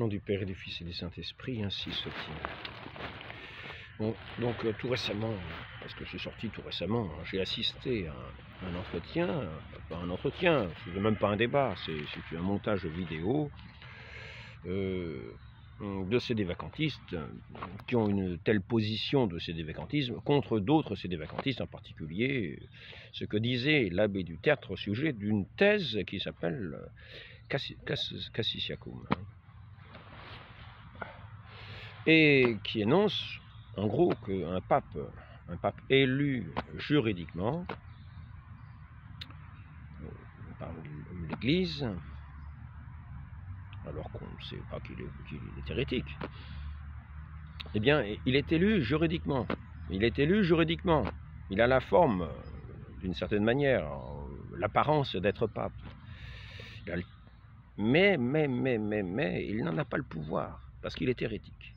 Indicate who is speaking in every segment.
Speaker 1: Nom du Père et du Fils et du Saint-Esprit, ainsi soit-il. Bon, donc tout récemment, parce que c'est sorti tout récemment, j'ai assisté à un entretien, pas un entretien, c'est même pas un débat, c'est un montage vidéo de sédévacantistes qui ont une telle position de sédévacantisme contre d'autres sédévacantistes, en particulier ce que disait l'abbé du Tertre au sujet d'une thèse qui s'appelle Cassisiacum, et qui énonce en gros qu'un pape élu juridiquement par l'Église, alors qu'on ne sait pas qu'il est hérétique, eh bien, il est élu juridiquement. Il est élu juridiquement. Il a la forme, d'une certaine manière, l'apparence d'être pape. Mais il n'en a pas le pouvoir, parce qu'il est hérétique.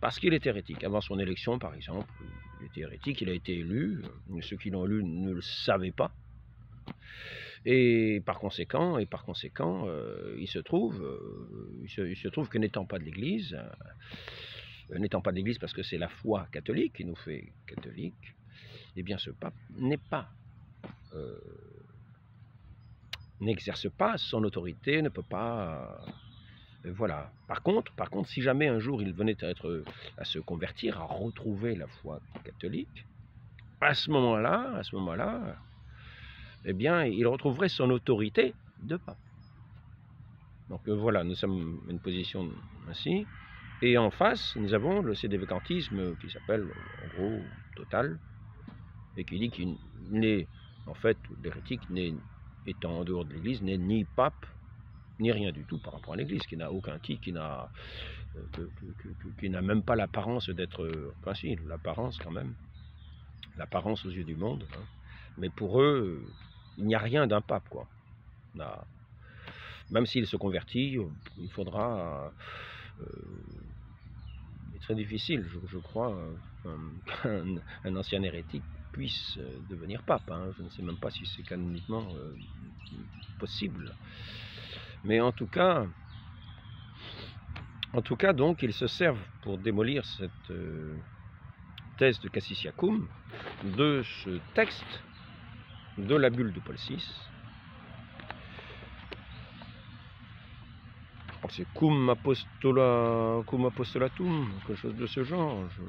Speaker 1: Parce qu'il est hérétique. Avant son élection, par exemple, il était hérétique, il a été élu. Ceux qui l'ont élu ne le savaient pas. Et par conséquent, il se trouve que n'étant pas de l'Église, parce que c'est la foi catholique qui nous fait catholiques, eh bien ce pape n'exerce pas son autorité, ne peut pas... voilà. Par contre, si jamais un jour il venait à se convertir, à retrouver la foi catholique, à ce moment-là, eh bien, il retrouverait son autorité de pape. Donc voilà, nous sommes une position ainsi. Et en face, nous avons le sédévacantisme qui s'appelle, en gros, total, et qui dit qu'il n'est, en fait, l'hérétique, étant en dehors de l'Église, n'est ni pape, ni rien du tout par rapport à l'Église, qui n'a aucun titre, qui n'a même pas l'apparence d'être... Enfin si, l'apparence quand même, l'apparence aux yeux du monde, hein. Mais pour eux, il n'y a rien d'un pape, quoi. Même s'il se convertit, il faudra... c'est très difficile, je crois, qu'un ancien hérétique puisse devenir pape, hein. Je ne sais même pas si c'est canoniquement possible. Mais en tout cas, donc, ils se servent pour démolir cette thèse de Cassisiacum, de ce texte de la bulle de Paul VI. C'est cum apostolatum, quelque chose de ce genre. Je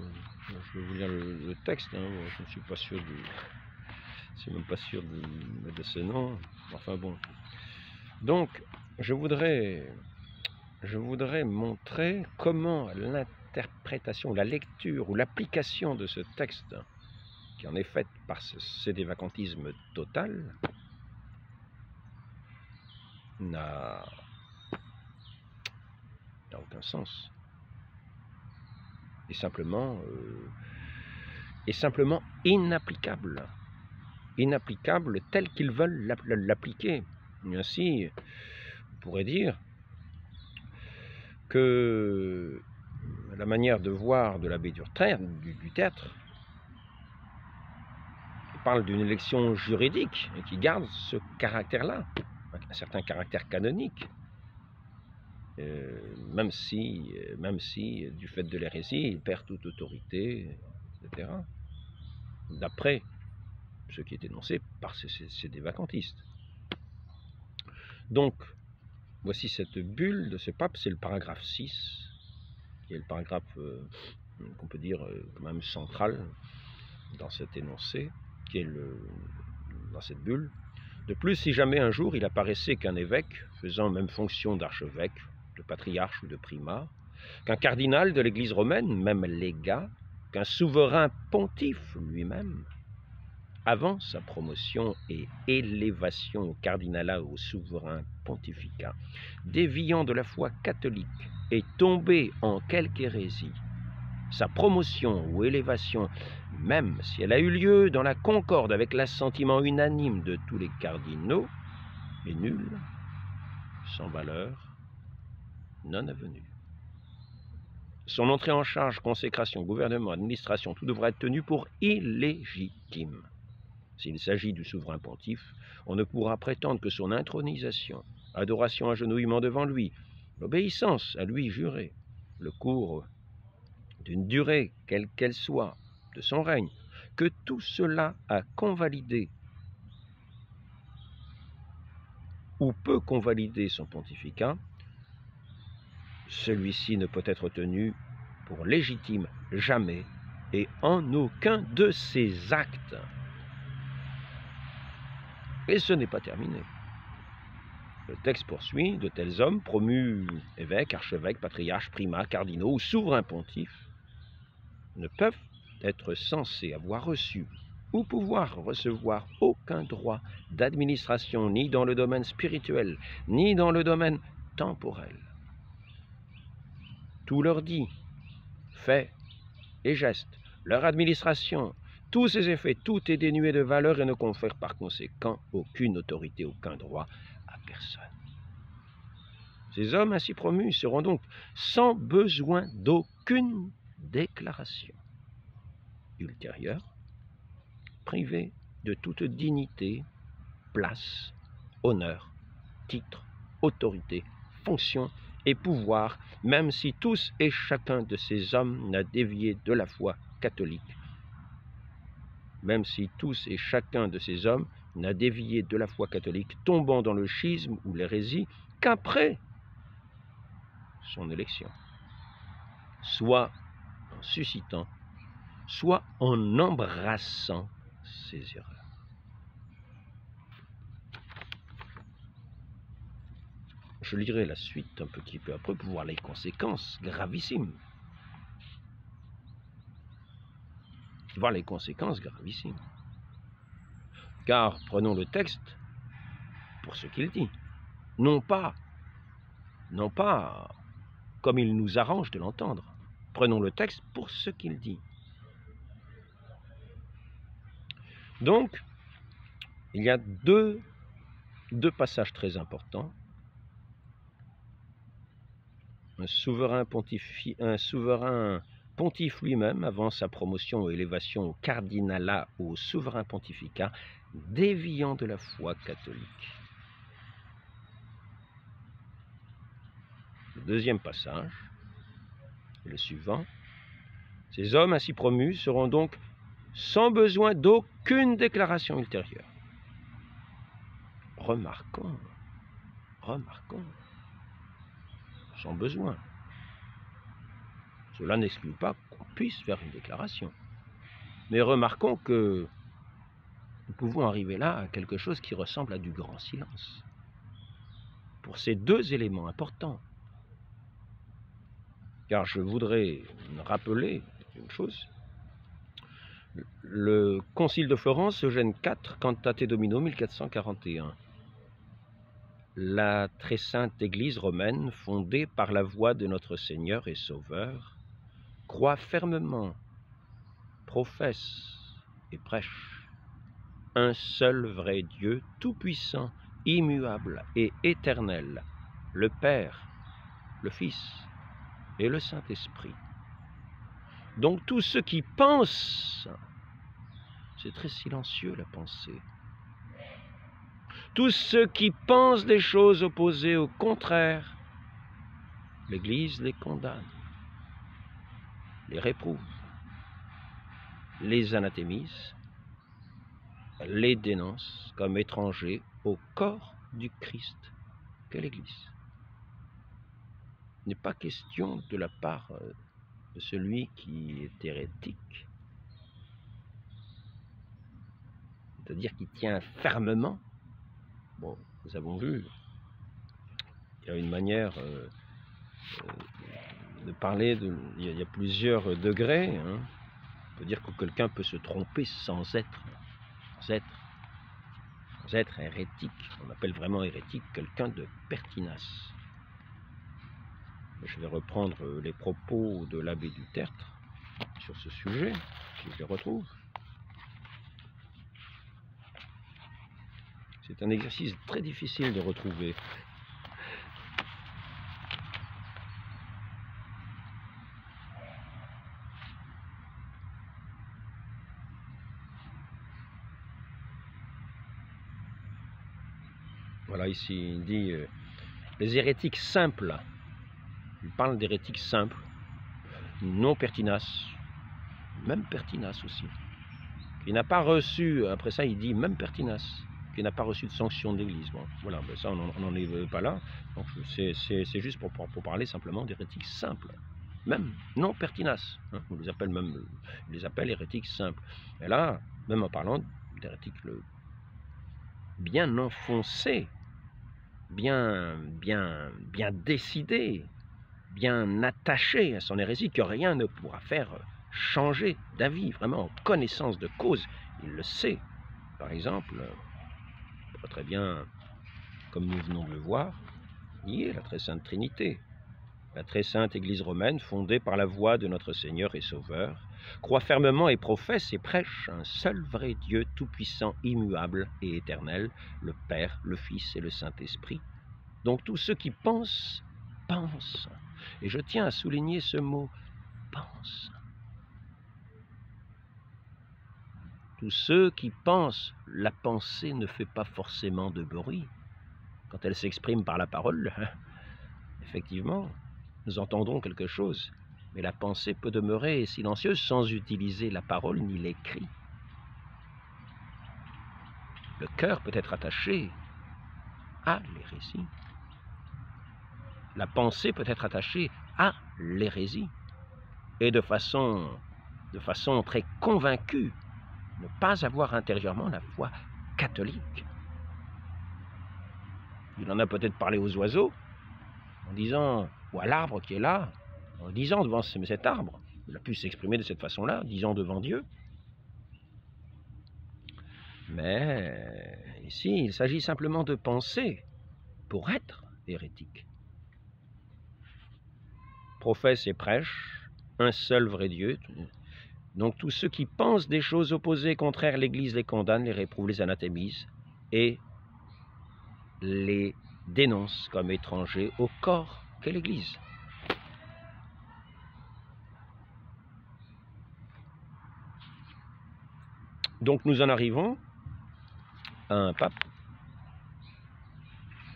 Speaker 1: vais vous lire le texte, hein. Je ne suis pas sûr même pas sûr de ce nom. Enfin bon. Donc, je voudrais montrer comment l'interprétation, la lecture ou l'application de ce texte, qui en est faite par ce sédévacantisme total, n'a aucun sens. Et simplement inapplicable. Inapplicable tel qu'ils veulent l'appliquer. Ainsi, on pourrait dire que la manière de voir de l'abbé du Tertre, qui parle d'une élection juridique et qui garde ce caractère-là, un certain caractère canonique, même si du fait de l'hérésie, il perd toute autorité, etc. D'après ce qui est énoncé par ces dévacantistes. Donc, voici cette bulle de ce pape, c'est le paragraphe 6, qui est le paragraphe qu'on peut dire quand même central dans cet énoncé, qui est dans cette bulle. De plus, si jamais un jour il apparaissait qu'un évêque faisant même fonction d'archevêque, de patriarche ou de primat, qu'un cardinal de l'Église romaine, même légat, qu'un souverain pontife lui-même, avant sa promotion et élévation au cardinalat ou au souverain pontificat, déviant de la foi catholique et tombé en quelque hérésie, sa promotion ou élévation, même si elle a eu lieu dans la concorde avec l'assentiment unanime de tous les cardinaux, est nulle, sans valeur, non avenue. Son entrée en charge, consécration, gouvernement, administration, tout devra être tenu pour illégitime. S'il s'agit du souverain pontife, on ne pourra prétendre que son intronisation, adoration, agenouillement devant lui, l'obéissance à lui jurée, le cours d'une durée, quelle qu'elle soit, de son règne, que tout cela a convalidé ou peut convalider son pontificat, celui-ci ne peut être tenu pour légitime jamais et en aucun de ses actes. Et ce n'est pas terminé. Le texte poursuit, de tels hommes, promus évêques, archevêques, patriarches, primats, cardinaux ou souverains pontifes, ne peuvent être censés avoir reçu ou pouvoir recevoir aucun droit d'administration, ni dans le domaine spirituel, ni dans le domaine temporel. Tout leur dit, fait et geste, leur administration, tous ces effets, tout est dénué de valeur et ne confère par conséquent aucune autorité, aucun droit à personne. Ces hommes ainsi promus seront donc sans besoin d'aucune déclaration ultérieure, privés de toute dignité, place, honneur, titre, autorité, fonction et pouvoir, même si tous et chacun de ces hommes n'a dévié de la foi catholique. Même si tous et chacun de ces hommes n'a dévié de la foi catholique, tombant dans le schisme ou l'hérésie qu'après son élection, soit en suscitant, soit en embrassant ses erreurs. Je lirai la suite un petit peu après pour voir les conséquences gravissimes. Voir les conséquences gravissimes. Car prenons le texte pour ce qu'il dit. Non pas comme il nous arrange de l'entendre. Prenons le texte pour ce qu'il dit. Donc, il y a deux passages très importants. Un souverain pontife lui-même, avant sa promotion ou élévation au cardinalat ou au souverain pontificat, déviant de la foi catholique. Le deuxième passage, le suivant, ces hommes ainsi promus seront donc sans besoin d'aucune déclaration ultérieure. Remarquons, sans besoin. Cela n'exclut pas qu'on puisse faire une déclaration. Mais remarquons que nous pouvons arriver là à quelque chose qui ressemble à du grand silence. Pour ces deux éléments importants. Car je voudrais rappeler une chose. Le Concile de Florence, Eugène IV, Cantate Domino, 1441. La très sainte Église romaine, fondée par la voix de notre Seigneur et Sauveur, croit fermement, professe et prêche un seul vrai Dieu, tout-puissant, immuable et éternel, le Père, le Fils et le Saint-Esprit. Donc tous ceux qui pensent, c'est très silencieux la pensée, tous ceux qui pensent des choses opposées au contraire, l'Église les condamne, les réprouve, les anathémise, les dénonce comme étrangers au corps du Christ qu'est l'Église. Il n'est pas question de la part de celui qui est hérétique, c'est-à-dire qui tient fermement. Bon, nous avons vu, il y a une manière de parler, il y a plusieurs degrés. Hein. On peut dire que quelqu'un peut se tromper sans être hérétique. On appelle vraiment hérétique quelqu'un de pertinace. Je vais reprendre les propos de l'abbé du Tertre sur ce sujet, si je les retrouve. C'est un exercice très difficile de retrouver. Voilà, ici il dit les hérétiques simples Il parle d'hérétiques simples, non pertinaces, même pertinaces aussi. Qui n'a pas reçu, après ça il dit même pertinace, qui n'a pas reçu de sanction de l'Église. Bon, voilà, ben ça on n'en est pas là. Donc c'est juste pour parler simplement d'hérétiques simples, même non pertinaces. Hein, on les appelle même, on les appelle hérétiques simples. Et là, même en parlant d'hérétiques bien enfoncés, bien décidés, bien attachés à son hérésie, que rien ne pourra faire changer d'avis, vraiment en connaissance de cause. Il le sait. Par exemple, très bien, comme nous venons de le voir, nier la très sainte Trinité. La très sainte Église romaine, fondée par la voix de notre Seigneur et Sauveur, croit fermement et professe et prêche un seul vrai Dieu tout-puissant, immuable et éternel, le Père, le Fils et le Saint-Esprit. Donc tous ceux qui pensent, pensent. Et je tiens à souligner ce mot, pense. Tous ceux qui pensent, la pensée ne fait pas forcément de bruit. Quand elle s'exprime par la parole, effectivement, nous entendons quelque chose. Mais la pensée peut demeurer silencieuse sans utiliser la parole ni l'écrit. Le cœur peut être attaché à l'hérésie. La pensée peut être attachée à l'hérésie. Et de façon très convaincue, ne pas avoir intérieurement la foi catholique. Il en a peut-être parlé aux oiseaux, en disant, ou à l'arbre qui est là, en disant devant cet arbre, il a pu s'exprimer de cette façon-là, disant devant Dieu. Mais ici, il s'agit simplement de penser pour être hérétique. Professe et prêche un seul vrai Dieu. Donc tous ceux qui pensent des choses opposées, contraires, l'Église les condamne, les réprouve, les anathémise et les dénonce comme étrangers au corps qu'est l'Église. Donc nous en arrivons à un pape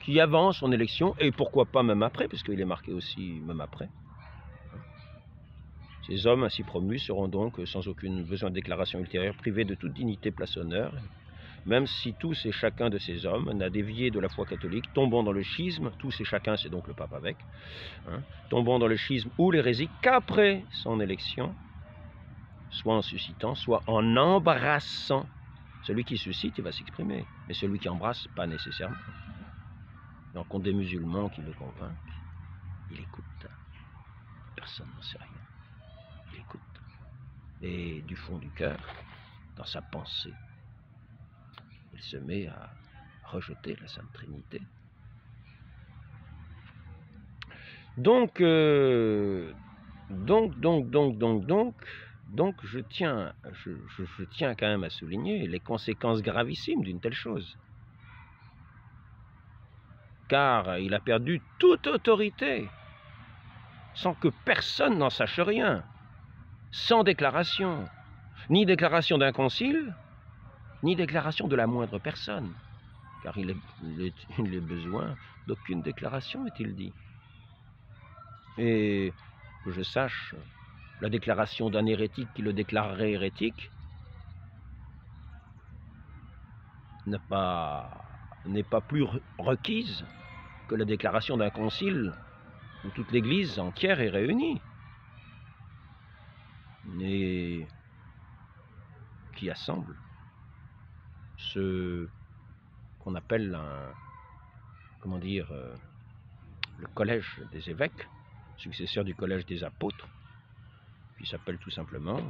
Speaker 1: qui avant son élection, et pourquoi pas même après, puisqu'il est marqué aussi même après. Ces hommes ainsi promus seront donc, sans aucun besoin de déclaration ultérieure, privés de toute dignité, place, honneur, même si tous et chacun de ces hommes n'a dévié de la foi catholique, tombant dans le schisme, tous et chacun, c'est donc le pape avec, hein, tombant dans le schisme ou l'hérésie qu'après son élection, soit en suscitant, soit en embrassant. Celui qui suscite, il va s'exprimer, mais celui qui embrasse, pas nécessairement. Donc, contre des musulmans qui le convainquent, il écoute. Personne n'en sait rien. Il écoute. Et du fond du cœur, dans sa pensée, il se met à rejeter la Sainte Trinité. Donc, je tiens quand même à souligner les conséquences gravissimes d'une telle chose. Car il a perdu toute autorité, sans que personne n'en sache rien, sans déclaration, ni déclaration d'un concile, ni déclaration de la moindre personne, car il est besoin d'aucune déclaration, est-il dit. Et que je sache, la déclaration d'un hérétique qui le déclarerait hérétique n'est pas plus requise que la déclaration d'un concile où toute l'Église entière est réunie, et qui assemble ce qu'on appelle le collège des évêques, successeur du collège des apôtres, qui s'appelle tout simplement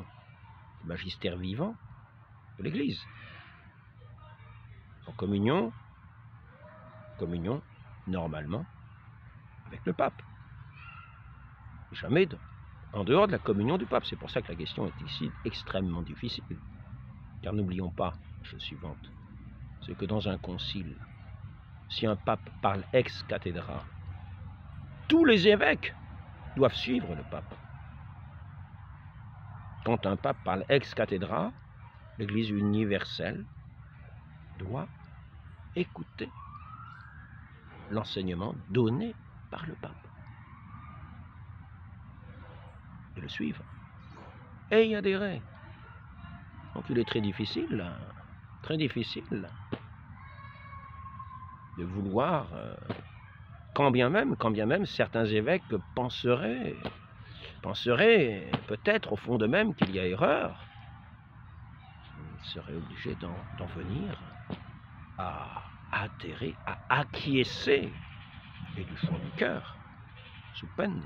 Speaker 1: le magistère vivant de l'Église. En communion normalement avec le pape. Jamais en dehors de la communion du pape. C'est pour ça que la question est ici extrêmement difficile. Car n'oublions pas la chose suivante, c'est que dans un concile, si un pape parle ex cathedra, tous les évêques doivent suivre le pape. Quand un pape parle ex cathedra, l'Église universelle doit écouter l'enseignement donné par le pape. et le suivre, et y adhérer. Donc il est très difficile de vouloir, quand bien même certains évêques penseraient peut-être au fond d'eux-mêmes qu'il y a erreur, ils seraient obligés d'en venir à adhérer, à acquiescer, et du fond du cœur, sous peine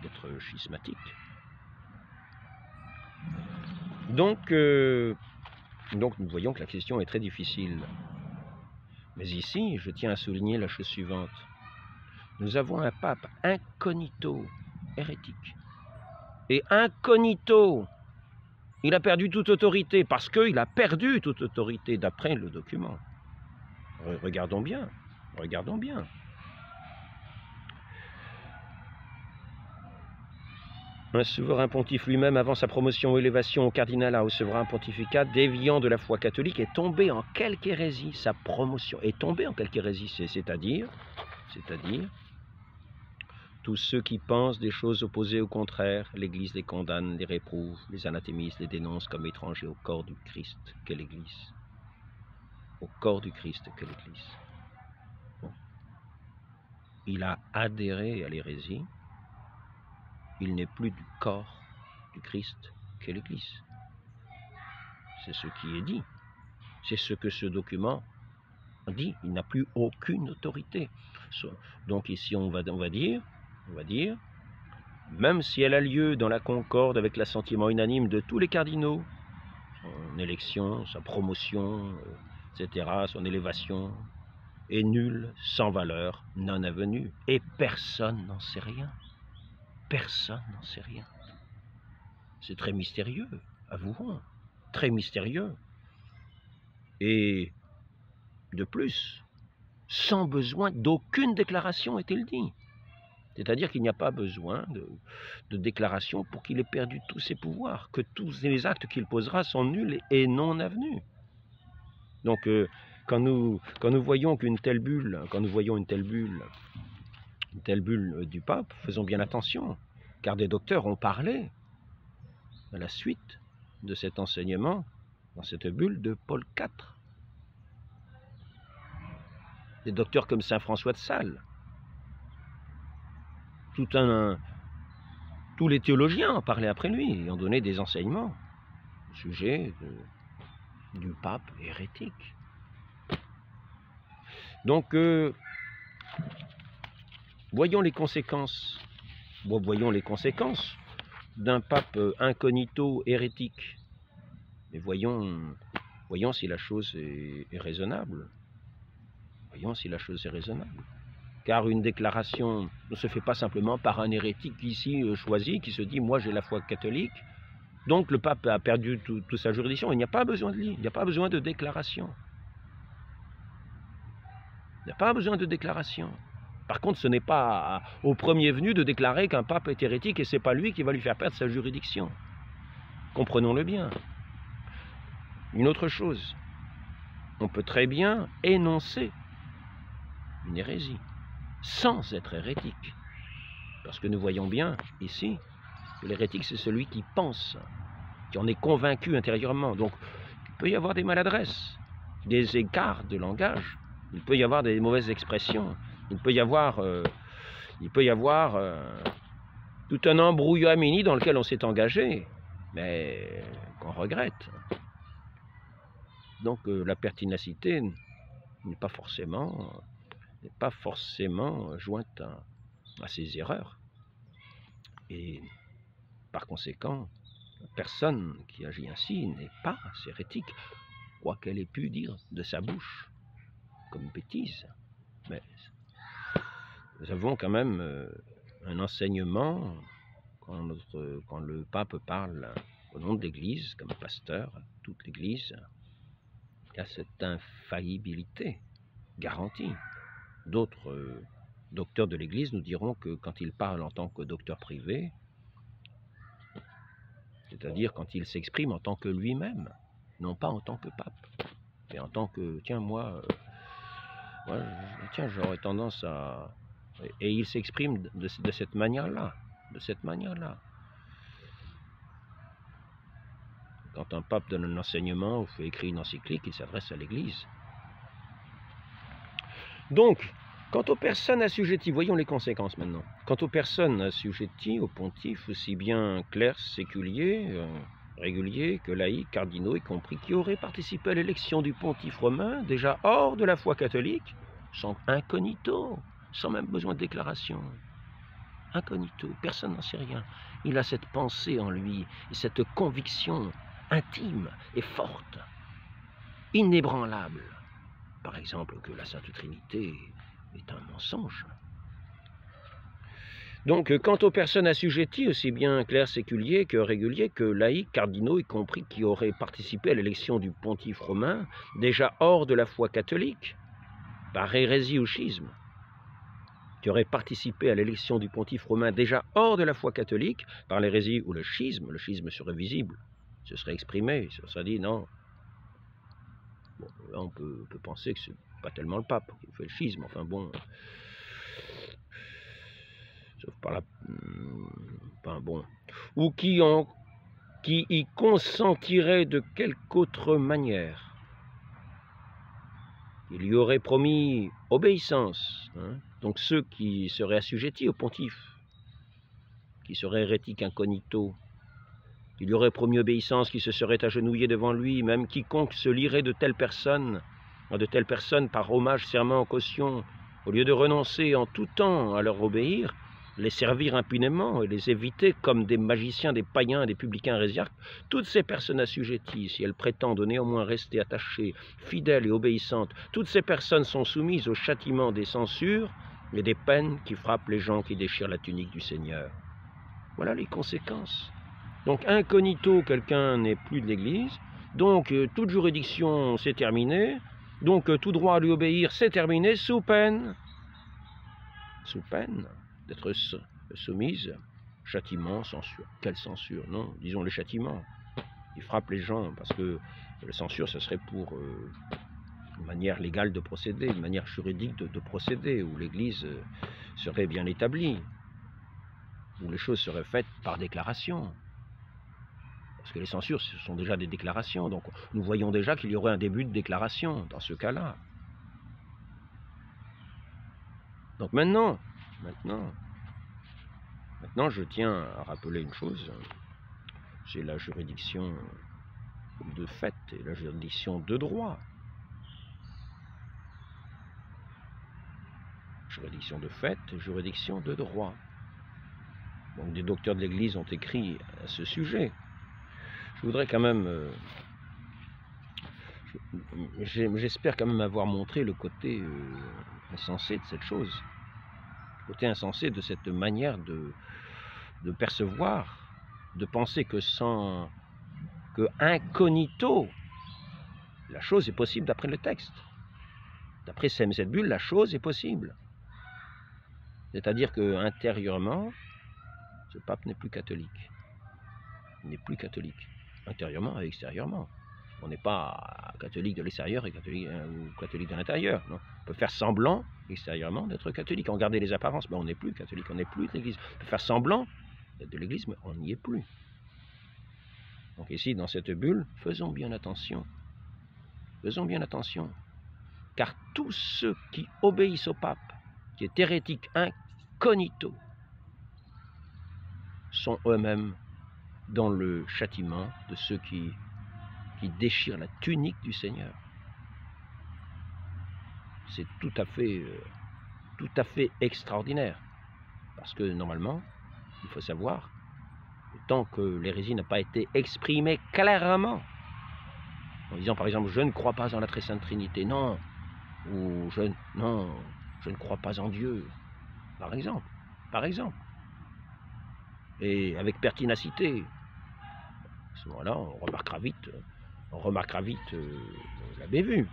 Speaker 1: d'être schismatique. Donc nous voyons que la question est très difficile. Mais ici, je tiens à souligner la chose suivante. Nous avons un pape incognito, hérétique. Et incognito, il a perdu toute autorité, parce qu'il a perdu toute autorité, d'après le document. Regardons bien, regardons bien. Un souverain pontife lui-même, avant sa promotion ou élévation au cardinalat, au souverain pontificat, déviant de la foi catholique, est tombé en quelque hérésie. Sa promotion est tombée en quelque hérésie, c'est-à-dire tous ceux qui pensent des choses opposées au contraire, l'Église les condamne, les réprouve, les anathémise, les dénonce comme étrangers au corps du Christ. Quelle Église? Au corps du Christ, quelle Église? Bon. Il a adhéré à l'hérésie. Il n'est plus du corps du Christ qu'est l'Église. C'est ce qui est dit. C'est ce que ce document dit. Il n'a plus aucune autorité. Donc ici, on va dire, même si elle a lieu dans la concorde avec l'assentiment unanime de tous les cardinaux, son élection, sa promotion, etc., son élévation, est nulle, sans valeur, non avenue. Et personne n'en sait rien. Personne n'en sait rien. C'est très mystérieux, avouons, très mystérieux. Et de plus, sans besoin d'aucune déclaration, est-il dit. C'est-à-dire qu'il n'y a pas besoin de déclaration pour qu'il ait perdu tous ses pouvoirs, que tous les actes qu'il posera sont nuls et non avenus. Donc, quand nous voyons une telle bulle du pape, faisons bien attention, car des docteurs ont parlé à la suite de cet enseignement, dans cette bulle de Paul IV. Des docteurs comme saint François de Sales. Tous les théologiens ont parlé après lui et ont donné des enseignements au sujet du pape hérétique. Donc, voyons les conséquences d'un pape incognito hérétique. Mais voyons si la chose est raisonnable. Voyons si la chose est raisonnable. Car une déclaration ne se fait pas simplement par un hérétique ici choisi qui se dit « moi j'ai la foi catholique ». Donc le pape a perdu toute sa juridiction. Il n'y a pas besoin de lui, il n'y a pas besoin de déclaration. Il n'y a pas besoin de déclaration. Par contre, ce n'est pas au premier venu de déclarer qu'un pape est hérétique et ce n'est pas lui qui va lui faire perdre sa juridiction. Comprenons-le bien. Une autre chose, on peut très bien énoncer une hérésie sans être hérétique. Parce que nous voyons bien ici que l'hérétique, c'est celui qui pense, qui en est convaincu intérieurement. Donc, il peut y avoir des maladresses, des écarts de langage, il peut y avoir des mauvaises expressions, il peut y avoir tout un embrouillamini dans lequel on s'est engagé, mais qu'on regrette. Donc, la pertinacité n'est pas forcément jointe à ces erreurs. Et par conséquent, personne qui agit ainsi n'est pas hérétique, quoi qu'elle ait pu dire de sa bouche comme bêtise. Mais nous avons quand même un enseignement quand le pape parle au nom de l'Église, comme pasteur, toute l'Église, il y a cette infaillibilité garantie. D'autres docteurs de l'Église nous diront que quand il parle en tant que docteur privé, c'est-à-dire quand il s'exprime en tant que lui-même, non pas en tant que pape, mais en tant que, tiens, j'aurais tendance à... Et il s'exprime de cette manière-là, Quand un pape donne un enseignement ou fait écrire une encyclique, il s'adresse à l'Église. Donc, quant aux personnes assujetties, voyons les conséquences maintenant. Quant aux personnes assujetties au pontife, aussi bien clercs séculiers, réguliers que laïcs, cardinaux y compris, qui auraient participé à l'élection du pontife romain, déjà hors de la foi catholique, sont incognito, sans même besoin de déclaration. Incognito, personne n'en sait rien. Il a cette pensée en lui, et cette conviction intime et forte, inébranlable. Par exemple, que la Sainte Trinité est un mensonge. Donc, quant aux personnes assujetties, aussi bien clercs séculiers que réguliers, que laïcs, cardinaux, y compris, qui auraient participé à l'élection du pontife romain, déjà hors de la foi catholique, par hérésie ou schisme, qui auraient participé à l'élection du pontife romain déjà hors de la foi catholique, par l'hérésie ou le schisme serait visible, ce serait exprimé, ce serait dit non. Bon, là on peut penser que c'est pas tellement le pape qui fait le schisme, enfin bon, sauf par la... Enfin bon, ou qui y consentirait de quelque autre manière. Il lui aurait promis obéissance, hein. Donc ceux qui seraient assujettis au pontife, qui seraient hérétiques incognito, il lui aurait promis obéissance, qui se seraient agenouillés devant lui, même quiconque se lierait de telles personnes par hommage, serment, caution, au lieu de renoncer en tout temps à leur obéir, les servir impunément et les éviter comme des magiciens, des païens, des publicains hérésiarques, toutes ces personnes assujetties, si elles prétendent néanmoins rester attachées, fidèles et obéissantes, toutes ces personnes sont soumises au châtiment des censures et des peines qui frappent les gens qui déchirent la tunique du Seigneur. Voilà les conséquences. Donc incognito, quelqu'un n'est plus de l'Église, donc toute juridiction c'est terminé, donc tout droit à lui obéir c'est terminé, sous peine d'être soumise, châtiment, censure. Quelle censure? Non, disons le châtiment. Il frappe les gens, parce que la censure, ce serait pour une manière légale de procéder, une manière juridique de procéder, où l'Église serait bien établie, où les choses seraient faites par déclaration. Parce que les censures, ce sont déjà des déclarations, donc nous voyons déjà qu'il y aurait un début de déclaration dans ce cas-là. Donc maintenant, je tiens à rappeler une chose, c'est la juridiction de fait et la juridiction de droit. Juridiction de fait et juridiction de droit. Donc des docteurs de l'Église ont écrit à ce sujet. Je voudrais quand même... j'espère quand même avoir montré le côté insensé de cette chose. Le côté insensé de cette manière de percevoir, de penser que incognito, la chose est possible d'après le texte. D'après cette bulle, la chose est possible. C'est-à-dire que intérieurement, ce pape n'est plus catholique. Il n'est plus catholique, intérieurement et extérieurement. On n'est pas catholique de l'extérieur et catholique de l'intérieur. Non. On peut faire semblant, extérieurement, d'être catholique. On garde les apparences, mais on n'est plus catholique, on n'est plus de l'Église. On peut faire semblant d'être de l'Église, mais on n'y est plus. Donc ici, dans cette bulle, faisons bien attention. Faisons bien attention. Car tous ceux qui obéissent au pape, qui est hérétique incognito, sont eux-mêmes dans le châtiment de ceux qui déchirent la tunique du Seigneur. C'est tout à fait extraordinaire. Parce que normalement, il faut savoir, tant que l'hérésie n'a pas été exprimée clairement, en disant par exemple, je ne crois pas en la très sainte Trinité, non, ou je ne crois pas en Dieu, par exemple, et avec pertinacité, à ce moment-là, on remarquera vite, la bévue.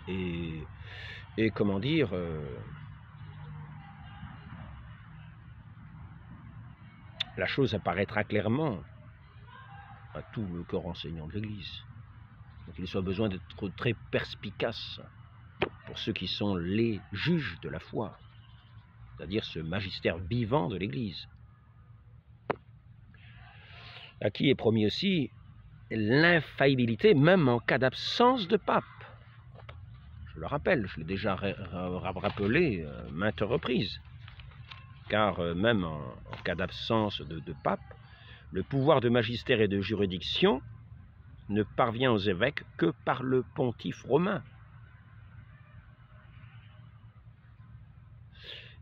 Speaker 1: Et comment dire, la chose apparaîtra clairement à tout le corps enseignant de l'Église. Donc il soit besoin d'être très perspicace pour ceux qui sont les juges de la foi, c'est-à-dire ce magistère vivant de l'Église, à qui est promis aussi l'infaillibilité même en cas d'absence de pape. Je le rappelle, je l'ai déjà rappelé maintes reprises, car même en cas d'absence de pape, le pouvoir de magistère et de juridiction ne parvient aux évêques que par le pontife romain.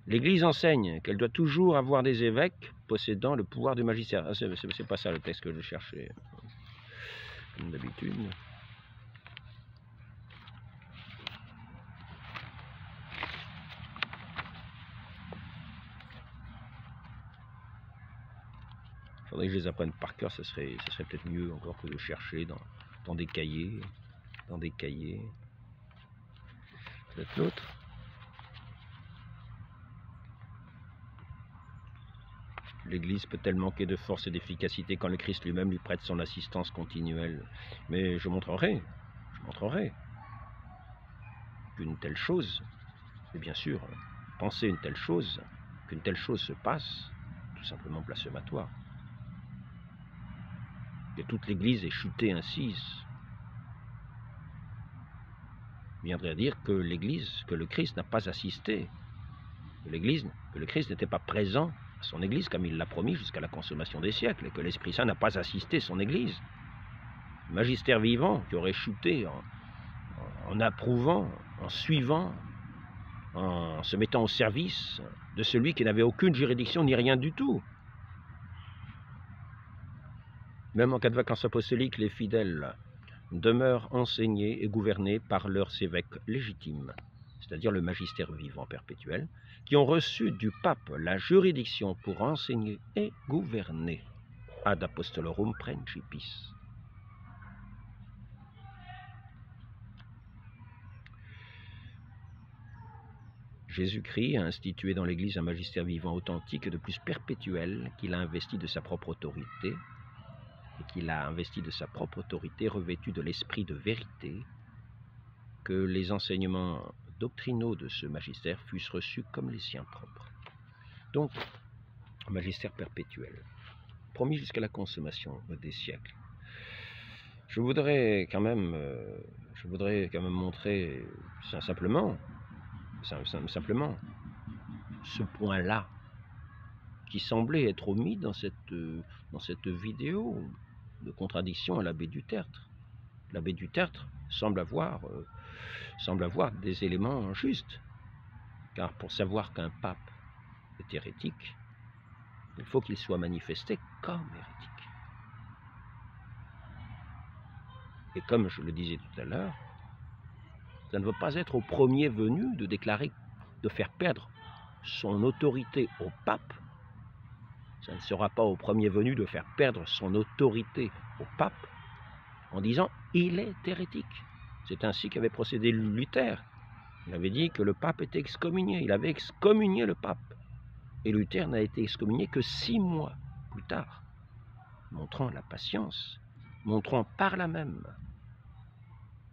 Speaker 1: L'Église enseigne qu'elle doit toujours avoir des évêques possédant le pouvoir de magistère. Ah, c'est pas ça le texte que je cherchais, comme d'habitude. Il faudrait que je les apprenne par cœur, ça serait peut-être mieux encore que de chercher dans des cahiers. Peut-être l'autre. L'Église peut-elle manquer de force et d'efficacité quand le Christ lui-même lui prête son assistance continuelle? Mais je montrerai qu'une telle chose, et bien sûr, penser une telle chose, qu'une telle chose se passe, tout simplement blasphématoire. Et toute l'Église est chutée ainsi, viendrait dire que l'Église, que le Christ n'a pas assisté, que le Christ n'était pas présent à son Église comme il l'a promis jusqu'à la consommation des siècles, et que l'Esprit Saint n'a pas assisté son Église. Le magistère vivant qui aurait chuté en approuvant, en suivant, en se mettant au service de celui qui n'avait aucune juridiction ni rien du tout. Même en cas de vacances apostoliques, les fidèles demeurent enseignés et gouvernés par leurs évêques légitimes, c'est-à-dire le magistère vivant perpétuel, qui ont reçu du pape la juridiction pour enseigner et gouverner. Ad apostolorum principis. Jésus-Christ a institué dans l'Église un magistère vivant authentique et de plus perpétuel qu'il a investi de sa propre autorité, et qu'il a investi de sa propre autorité revêtu de l'esprit de vérité, que les enseignements doctrinaux de ce magistère fussent reçus comme les siens propres. Donc, un magistère perpétuel, promis jusqu'à la consommation des siècles. Je voudrais quand même montrer simplement ce point-là qui semblait être omis dans cette vidéo de contradiction à l'abbé du Tertre. L'abbé du Tertre semble avoir des éléments justes, car pour savoir qu'un pape est hérétique, il faut qu'il soit manifesté comme hérétique. Et comme je le disais tout à l'heure, ça ne veut pas être au premier venu de déclarer, de faire perdre son autorité au pape. Ça ne sera pas au premier venu de faire perdre son autorité au pape en disant « il est hérétique ». C'est ainsi qu'avait procédé Luther. Il avait dit que le pape était excommunié. Il avait excommunié le pape. Et Luther n'a été excommunié que 6 mois plus tard, montrant la patience, montrant par là même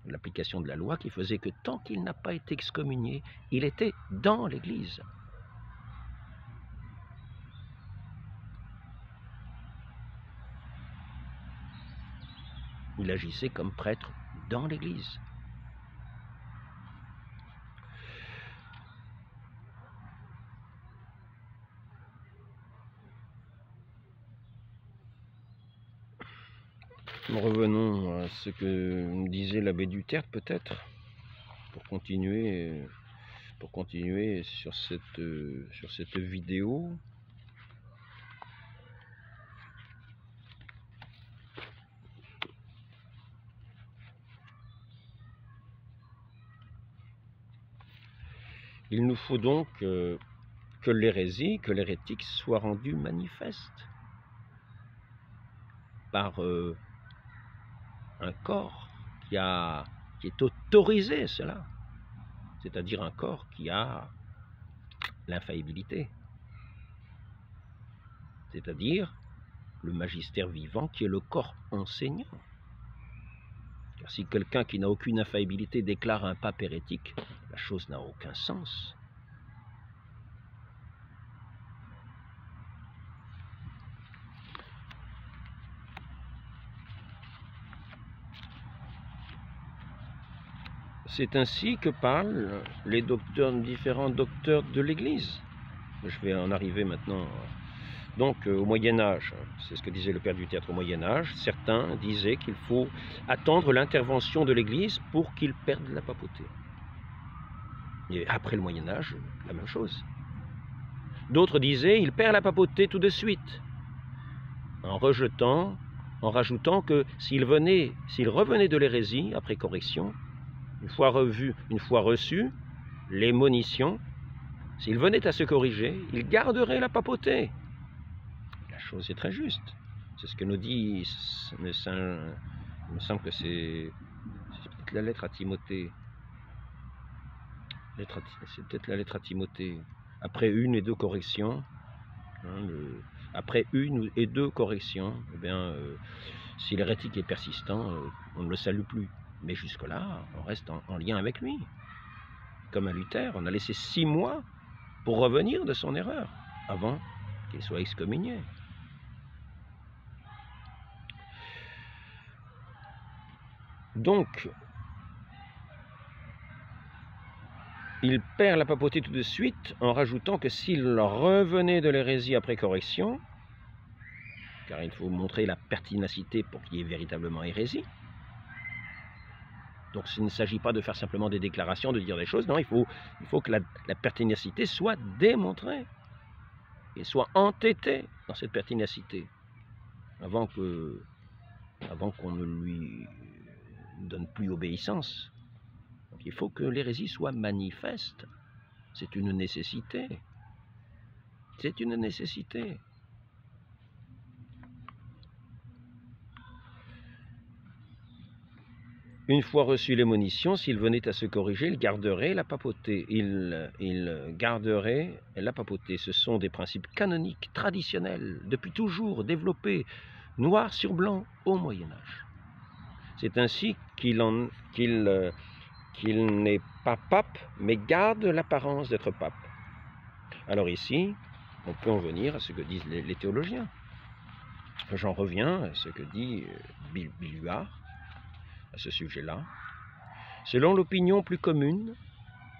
Speaker 1: l'application de la loi qui faisait que tant qu'il n'a pas été excommunié, il était dans l'Église. Il agissait comme prêtre dans l'Église. Revenons à ce que disait l'abbé du Tertre, peut-être, pour continuer sur cette vidéo. Il nous faut donc que l'hérésie, que l'hérétique soit rendue manifeste par un corps qui est autorisé cela, c'est-à-dire un corps qui a l'infaillibilité, c'est-à-dire le magistère vivant qui est le corps enseignant. Car si quelqu'un qui n'a aucune infaillibilité déclare un pape hérétique, la chose n'a aucun sens. C'est ainsi que parlent les différents docteurs de l'Église. Je vais en arriver maintenant. Donc au Moyen-Âge, c'est ce que disait le père du théâtre au Moyen-Âge, certains disaient qu'il faut attendre l'intervention de l'Église pour qu'ils perdent la papauté. Et après le Moyen-Âge, la même chose. D'autres disaient il perd la papauté tout de suite, en rajoutant que s'il revenait de l'hérésie après correction, une fois reçu les monitions, s'il venait à se corriger, il garderait la papauté. La chose est très juste. C'est ce que nous dit il me semble que c'est peut-être la lettre à Timothée. C'est peut-être la lettre à Timothée. Après une et deux corrections, après une et deux corrections, eh bien, si l'hérétique est persistant, on ne le salue plus. Mais jusque-là, on reste en lien avec lui. Comme à Luther, on a laissé 6 mois pour revenir de son erreur, avant qu'il soit excommunié. Donc, il perd la papauté tout de suite en rajoutant que s'il revenait de l'hérésie après correction, car il faut montrer la pertinacité pour qu'il y ait véritablement hérésie. Donc il ne s'agit pas de faire simplement des déclarations, de dire des choses, non, il faut que la pertinacité soit démontrée, et soit entêtée dans cette pertinacité, avant qu'on ne lui donne plus obéissance. Donc il faut que l'hérésie soit manifeste, c'est une nécessité, c'est une nécessité. Une fois reçu les monitions, s'il venait à se corriger, il garderait la papauté. Il garderait la papauté. Ce sont des principes canoniques, traditionnels, depuis toujours développés, noir sur blanc, au Moyen-Âge. C'est ainsi qu'il n'est pas pape, mais garde l'apparence d'être pape. Alors ici, on peut en venir à ce que disent les théologiens. J'en reviens à ce que dit Billuart à ce sujet-là. Selon l'opinion plus commune,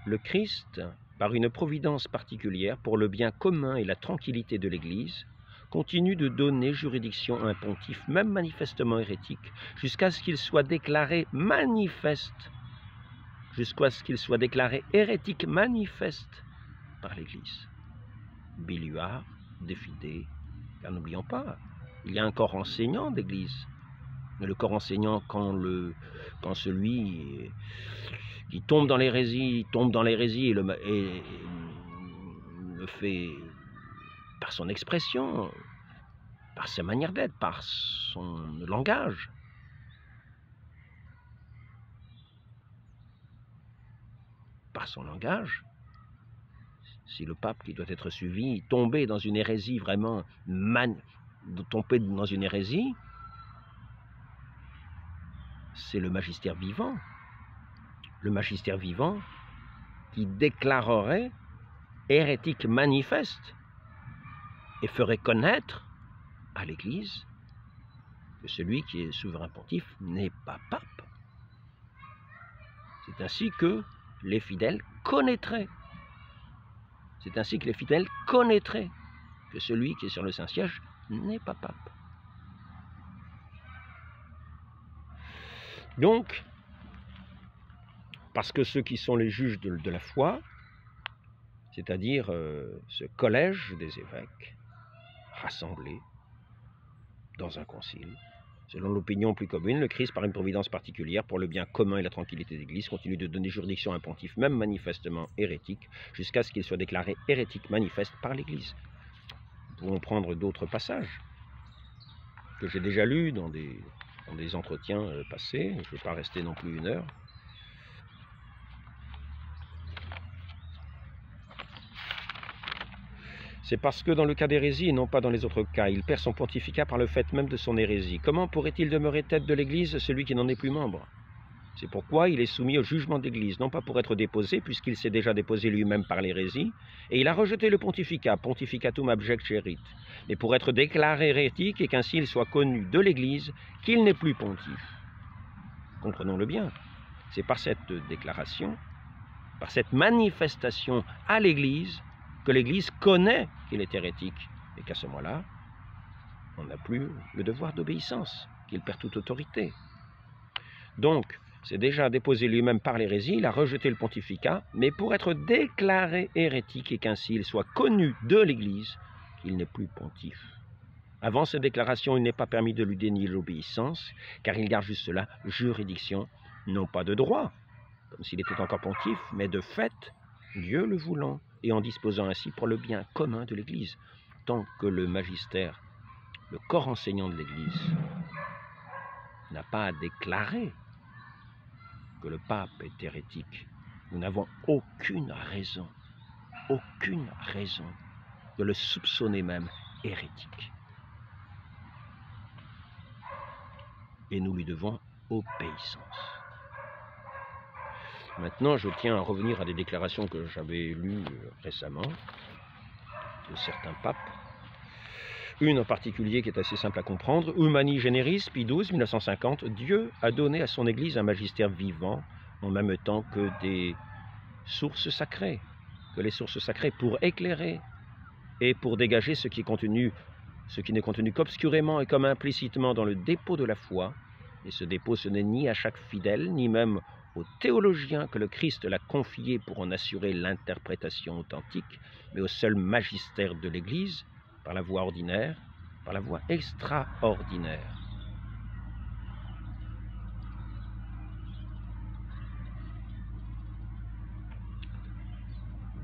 Speaker 1: le Christ, par une providence particulière pour le bien commun et la tranquillité de l'Église, continue de donner juridiction à un pontife, même manifestement hérétique, jusqu'à ce qu'il soit déclaré manifeste, jusqu'à ce qu'il soit déclaré hérétique manifeste par l'Église. Billuart, De Fide, car n'oublions pas, il y a un corps enseignant d'Église. Mais le corps enseignant, quand celui qui tombe dans l'hérésie, et le fait par son expression, par sa manière d'être, par son langage. Par son langage, si le pape qui doit être suivi tombait dans une hérésie vraiment, c'est le magistère vivant. Le magistère vivant qui déclarerait hérétique manifeste et ferait connaître à l'Église que celui qui est souverain pontife n'est pas pape. C'est ainsi que les fidèles connaîtraient. C'est ainsi que les fidèles connaîtraient que celui qui est sur le Saint-Siège n'est pas pape. Donc, parce que ceux qui sont les juges de la foi, c'est-à-dire ce collège des évêques, rassemblés dans un concile, selon l'opinion plus commune, le Christ, par une providence particulière, pour le bien commun et la tranquillité de l'Église, continue de donner juridiction à un pontife, même manifestement hérétique, jusqu'à ce qu'il soit déclaré hérétique manifeste par l'Église. Nous pouvons prendre d'autres passages que j'ai déjà lus dans des entretiens passés. Je ne vais pas rester non plus 1 heure. C'est parce que dans le cas d'hérésie et non pas dans les autres cas, il perd son pontificat par le fait même de son hérésie. Comment pourrait-il demeurer tête de l'Église celui qui n'en est plus membre? C'est pourquoi il est soumis au jugement d'Église, non pas pour être déposé, puisqu'il s'est déjà déposé lui-même par l'hérésie, et il a rejeté le pontificat, pontificatum abjecterit, mais pour être déclaré hérétique et qu'ainsi il soit connu de l'Église qu'il n'est plus pontife. Comprenons-le bien. C'est par cette déclaration, par cette manifestation à l'Église, que l'Église connaît qu'il est hérétique, et qu'à ce moment-là, on n'a plus le devoir d'obéissance, qu'il perd toute autorité. Donc, c'est déjà déposé lui-même par l'hérésie, il a rejeté le pontificat, mais pour être déclaré hérétique et qu'ainsi il soit connu de l'Église, qu'il n'est plus pontife. Avant cette déclaration, il n'est pas permis de lui dénier l'obéissance, car il garde juste là juridiction, non pas de droit, comme s'il était encore pontife, mais de fait, Dieu le voulant, et en disposant ainsi pour le bien commun de l'Église, tant que le magistère, le corps enseignant de l'Église, n'a pas à déclarer que le pape est hérétique. Nous n'avons aucune raison de le soupçonner même hérétique. Et nous lui devons obéissance. Maintenant, je tiens à revenir à des déclarations que j'avais lues récemment de certains papes. Une en particulier qui est assez simple à comprendre. Humani Generis, Pie XII, 1950. Dieu a donné à son Église un magistère vivant en même temps que des sources sacrées. Que les sources sacrées pour éclairer et pour dégager ce qui n'est contenu qu'obscurément et comme implicitement dans le dépôt de la foi. Et ce dépôt, ce n'est ni à chaque fidèle, ni même aux théologiens que le Christ l'a confié pour en assurer l'interprétation authentique, mais au seul magistère de l'Église, par la voie ordinaire, par la voie extraordinaire.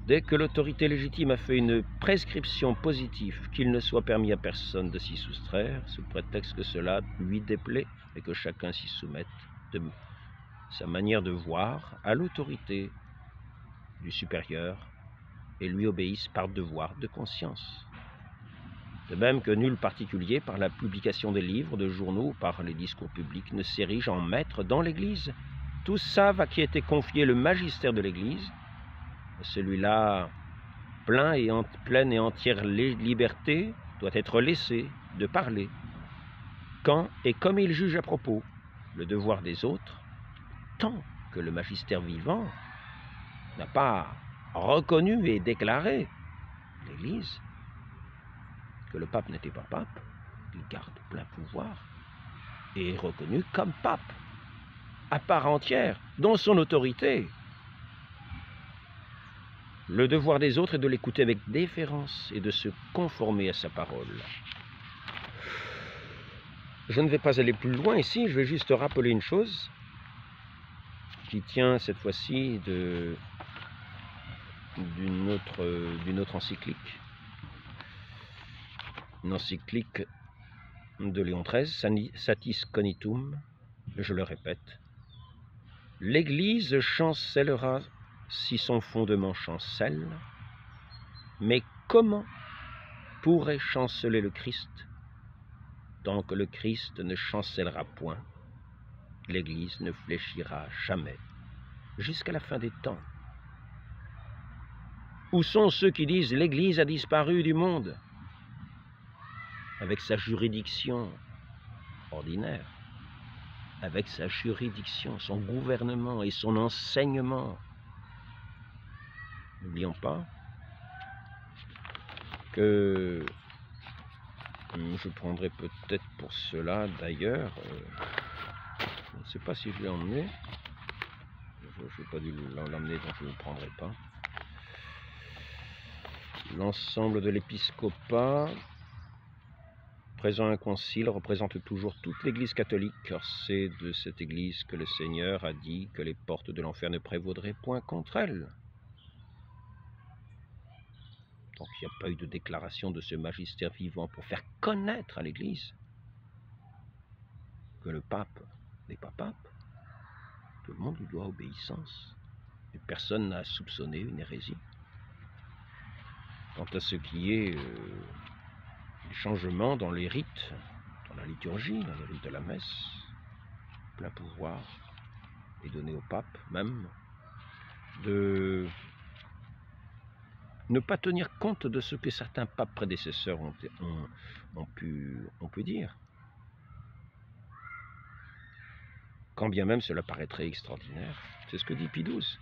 Speaker 1: Dès que l'autorité légitime a fait une prescription positive qu'il ne soit permis à personne de s'y soustraire, sous prétexte que cela lui déplaît et que chacun s'y soumette de sa manière de voir à l'autorité du supérieur et lui obéisse par devoir de conscience. De même que nul particulier, par la publication des livres, de journaux, par les discours publics, ne s'érige en maître dans l'Église. Tous savent à qui était confié le magistère de l'Église. Celui-là, pleine et entière liberté, doit être laissé de parler, quand et comme il juge à propos, le devoir des autres, tant que le magistère vivant n'a pas reconnu et déclaré l'Église, que le pape n'était pas pape, il garde plein pouvoir et est reconnu comme pape, à part entière, dans son autorité. Le devoir des autres est de l'écouter avec déférence et de se conformer à sa parole. Je ne vais pas aller plus loin ici, je vais juste rappeler une chose qui tient cette fois-ci d'une autre encyclique. Une encyclique de Léon XIII, Satis Cognitum, je le répète. L'Église chancellera si son fondement chancelle, mais comment pourrait chanceler le Christ tant que le Christ ne chancellera point? L'Église ne fléchira jamais jusqu'à la fin des temps. Où sont ceux qui disent l'Église a disparu du monde avec sa juridiction ordinaire, avec sa juridiction, son gouvernement et son enseignement? N'oublions pas que je prendrai peut-être pour cela d'ailleurs, je ne sais pas si je l'ai emmené, je n'ai pas dû l'emmener donc je ne le prendrai pas. L'ensemble de l'épiscopat présent à un concile représente toujours toute l'Église catholique, car c'est de cette Église que le Seigneur a dit que les portes de l'enfer ne prévaudraient point contre elle. Donc il n'y a pas eu de déclaration de ce magistère vivant pour faire connaître à l'Église que le pape n'est pas pape. Tout le monde lui doit obéissance. Et personne n'a soupçonné une hérésie. Quant à ce qui est des changements dans les rites, dans la liturgie, dans les rites de la messe, plein pouvoir est donné au pape même de ne pas tenir compte de ce que certains papes prédécesseurs ont pu dire. quand bien même cela paraîtrait extraordinaire. C'est ce que dit Pie XII.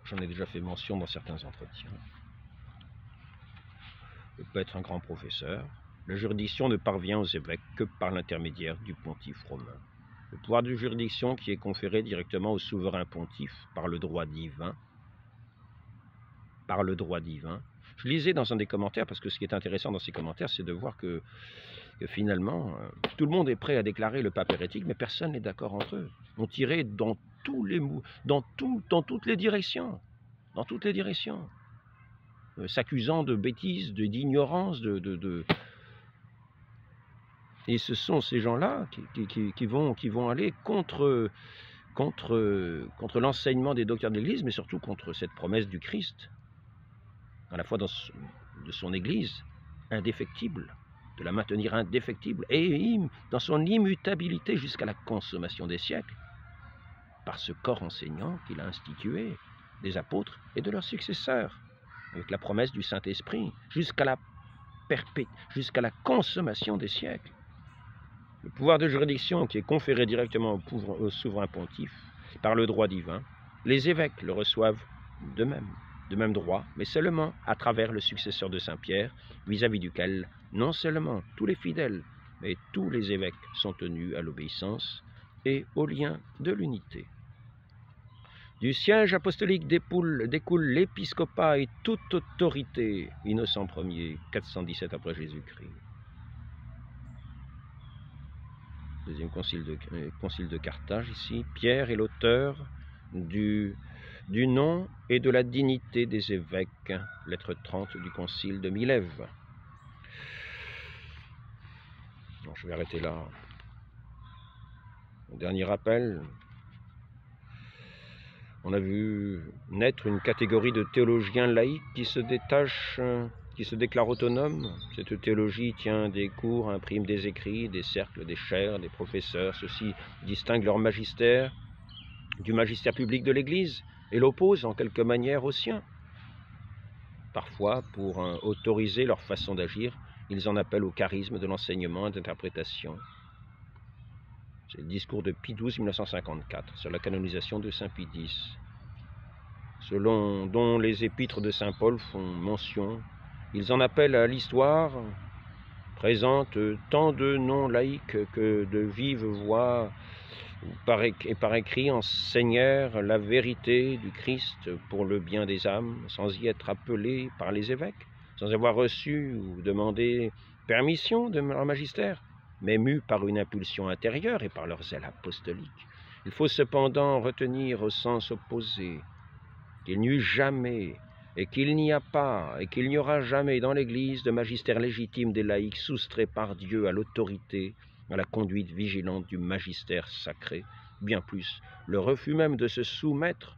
Speaker 1: J'en ai déjà fait mention dans certains entretiens. Il peut être un grand professeur. La juridiction ne parvient aux évêques que par l'intermédiaire du pontife romain. Le pouvoir de juridiction qui est conféré directement au souverain pontife par le droit divin. Par le droit divin. Je lisais dans un des commentaires, parce que ce qui est intéressant dans ces commentaires, c'est de voir que finalement, tout le monde est prêt à déclarer le pape hérétique, mais personne n'est d'accord entre eux. On tirait dans tous les dans toutes les directions. Dans toutes les directions. S'accusant de bêtises, d'ignorance, Et ce sont ces gens-là qui vont aller contre l'enseignement des docteurs de l'Église, mais surtout contre cette promesse du Christ, à la fois de son Église indéfectible, de la maintenir indéfectible, et dans son immutabilité jusqu'à la consommation des siècles, par ce corps enseignant qu'il a institué, des apôtres et de leurs successeurs, avec la promesse du Saint-Esprit, jusqu'à la consommation des siècles. Le pouvoir de juridiction qui est conféré directement au souverain pontife par le droit divin, les évêques le reçoivent de même droit, mais seulement à travers le successeur de Saint-Pierre, vis-à-vis duquel non seulement tous les fidèles, mais tous les évêques sont tenus à l'obéissance et au lien de l'unité. Du siège apostolique découle l'épiscopat et toute autorité. Innocent Ier, 417 après Jésus-Christ. Deuxième concile de Carthage ici. Pierre est l'auteur du nom et de la dignité des évêques. Lettre 30 du concile de Milève. Bon, je vais arrêter là. Mon dernier rappel. On a vu naître une catégorie de théologiens laïcs qui se déclarent autonomes. Cette théologie tient des cours, imprime des écrits, des cercles, des chaires, des professeurs. Ceux-ci distinguent leur magistère du magistère public de l'Église et l'opposent en quelque manière au sien. Parfois, pour autoriser leur façon d'agir, ils en appellent au charisme de l'enseignement et d'interprétation. C'est le discours de Pie XII 1954 sur la canonisation de Saint Pie X, dont les épîtres de Saint Paul font mention. Ils en appellent à l'histoire, présentent tant de noms laïcs que de vive voix et par écrit enseignèrent la vérité du Christ pour le bien des âmes, sans y être appelés par les évêques, sans avoir reçu ou demandé permission de leur magistère, mais mus par une impulsion intérieure et par leur zèle apostolique. Il faut cependant retenir au sens opposé qu'il n'y eut jamais, et qu'il n'y a pas, et qu'il n'y aura jamais dans l'Église de magistère légitime des laïcs soustrait par Dieu à l'autorité, à la conduite vigilante du magistère sacré. Bien plus, le refus même de se soumettre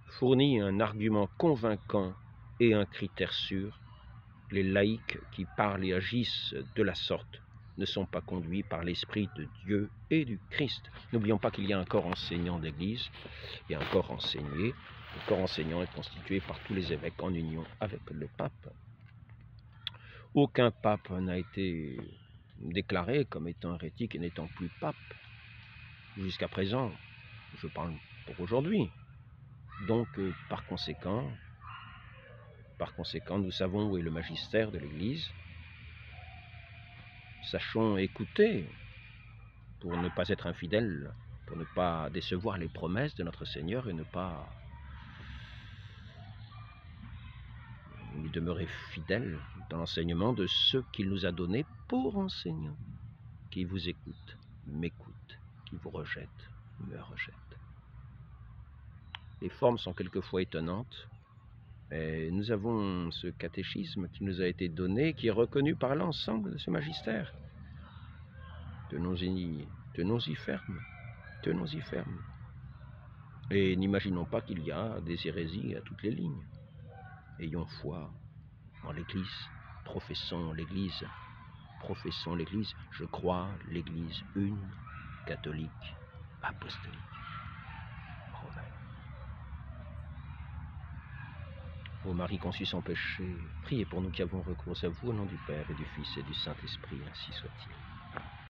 Speaker 1: fournit un argument convaincant et un critère sûr. Les laïcs qui parlent et agissent de la sorte ne sont pas conduits par l'Esprit de Dieu et du Christ. N'oublions pas qu'il y a un corps enseignant d'Église et un corps enseigné. Le corps enseignant est constitué par tous les évêques en union avec le pape. Aucun pape n'a été déclaré comme étant hérétique et n'étant plus pape jusqu'à présent. Je parle pour aujourd'hui. Donc, par conséquent, nous savons où est le magistère de l'Église. Sachons écouter pour ne pas être infidèles, pour ne pas décevoir les promesses de notre Seigneur et ne pas lui demeurer fidèles dans l'enseignement de ceux qu'il nous a donnés pour enseignants, qui vous écoutent, m'écoutent, qui vous rejettent, me rejettent. Les formes sont quelquefois étonnantes, mais nous avons ce catéchisme qui nous a été donné, qui est reconnu par l'ensemble de ce magistère. Tenons-y ferme, tenons-y ferme. Et n'imaginons pas qu'il y a des hérésies à toutes les lignes. Ayons foi en l'Église, professons l'Église, je crois l'Église une, catholique, apostolique, romaine. Ô Marie conçue sans péché, priez pour nous qui avons recours à vous au nom du Père et du Fils et du Saint-Esprit, ainsi soit-il.